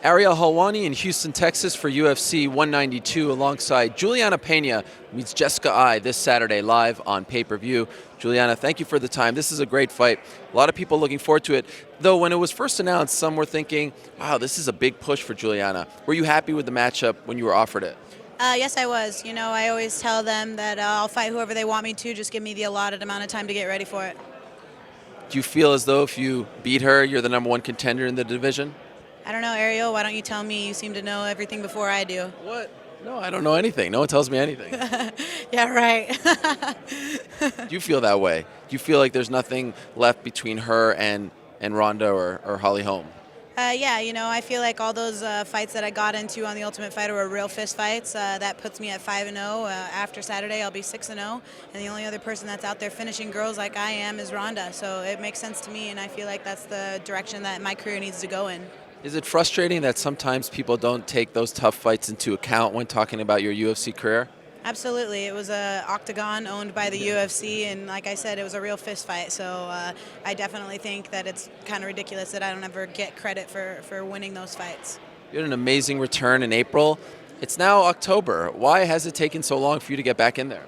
Ariel Helwani in Houston, Texas for UFC 192 alongside Julianna Pena meets Jessica Eye this Saturday live on pay-per-view. Julianna, thank you for the time. This is a great fight. A lot of people looking forward to it. Though when it was first announced, some were thinking, wow, this is a big push for Julianna. Were you happy with the matchup when you were offered it? Yes, I was. I always tell them that I'll fight whoever they want me to. Just give me the allotted amount of time to get ready for it. Do you feel as though if you beat her, you're the #1 contender in the division? I don't know, Ariel. Why don't you tell me? You seem to know everything before I do. What? No, I don't know anything. No one tells me anything. Yeah, right. Do you feel that way? Do you feel like there's nothing left between her and Ronda or Holly Holm? Yeah, I feel like all those fights that I got into on The Ultimate Fighter were real fist fights. That puts me at 5-0. After Saturday, I'll be 6-0. And the only other person that's out there finishing girls like I am is Ronda. So it makes sense to me, and I feel like that's the direction that my career needs to go in. Is it frustrating that sometimes people don't take those tough fights into account when talking about your UFC career? Absolutely. It was a octagon owned by the UFC, and like I said, it was a real fist fight. So I definitely think that it's kind of ridiculous that I don't ever get credit for winning those fights. You had an amazing return in April. It's now October. Why has it taken so long for you to get back in there?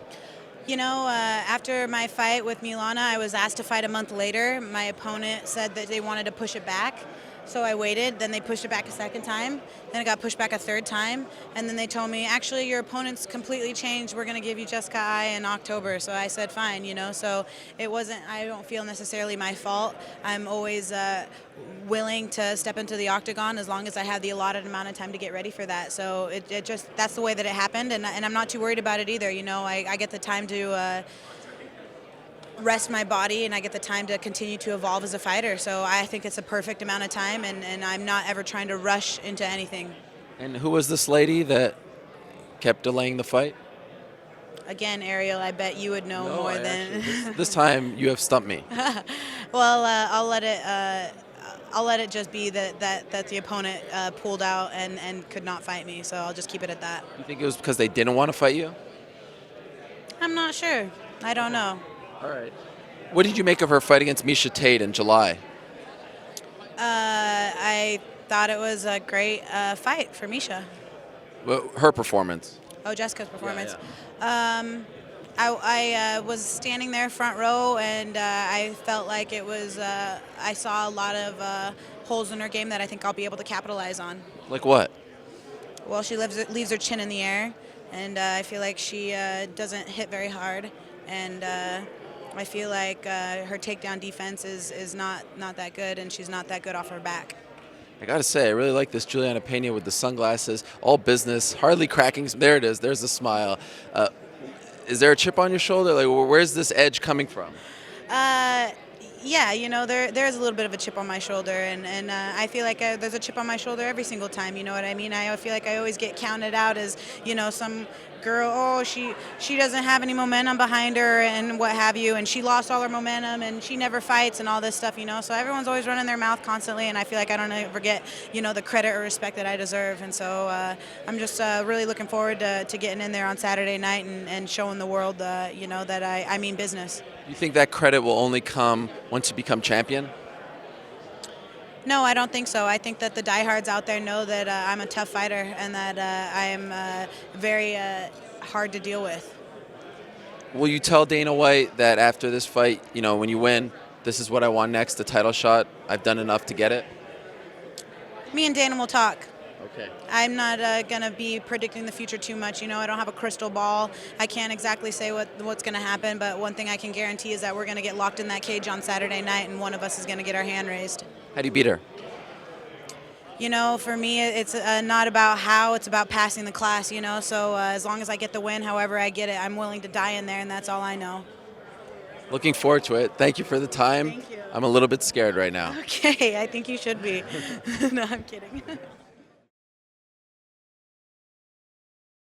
After my fight with Milana, I was asked to fight a month later. My opponent said that they wanted to push it back. So I waited, then they pushed it back a second time, then it got pushed back a third time, and then they told me, actually, your opponent's completely changed, we're going to give you Jessica Eye in October. So I said, fine, so it wasn't, I don't feel necessarily my fault. I'm always willing to step into the octagon as long as I have the allotted amount of time to get ready for that. So it just, that's the way that it happened, and I'm not too worried about it either. I get the time to rest my body, and I get the time to continue to evolve as a fighter. So I think it's a perfect amount of time, and I'm not ever trying to rush into anything. And who was this lady that kept delaying the fight? Again, Ariel, I bet you would know more than... this time you have stumped me. Well, I'll let it just be that the opponent pulled out and could not fight me, so I'll just keep it at that. You think it was because they didn't want to fight you? I'm not sure. I don't know. All right. What did you make of her fight against Miesha Tate in July? I thought it was a great fight for Miesha. Well, her performance. Oh, Jessica's performance. Yeah. I was standing there front row, and I felt like it was, I saw a lot of holes in her game that I think I'll be able to capitalize on. Like what? Well, she leaves her chin in the air, and I feel like she doesn't hit very hard, and I feel like her takedown defense is not that good, and she's not that good off her back. I gotta say, I really like this Julianna Pena with the sunglasses, all business, hardly cracking. There it is. There's a smile. Is there a chip on your shoulder? Like, where's this edge coming from? Yeah, there's a little bit of a chip on my shoulder, and I feel like there's a chip on my shoulder every single time, you know what I mean? I feel like I always get counted out as, some girl, oh, she doesn't have any momentum behind her and what have you, and she lost all her momentum, and she never fights and all this stuff, so everyone's always running their mouth constantly, and I feel like I don't ever get, the credit or respect that I deserve, and so I'm just really looking forward to getting in there on Saturday night and showing the world, that I mean business. You think that credit will only come once you become champion? No, I don't think so. I think that the diehards out there know that I'm a tough fighter, and that I am very hard to deal with. Will you tell Dana White that after this fight, when you win, this is what I want next, the title shot, I've done enough to get it? Me and Dana will talk. Okay. I'm not going to be predicting the future too much. I don't have a crystal ball. I can't exactly say what's going to happen, but one thing I can guarantee is that we're going to get locked in that cage on Saturday night, and one of us is going to get our hand raised. How do you beat her? For me, it's not about how, it's about passing the class, so as long as I get the win, however I get it, I'm willing to die in there, and that's all I know. Looking forward to it. Thank you for the time. Thank you. I'm a little bit scared right now. Okay, I think you should be. No, I'm kidding.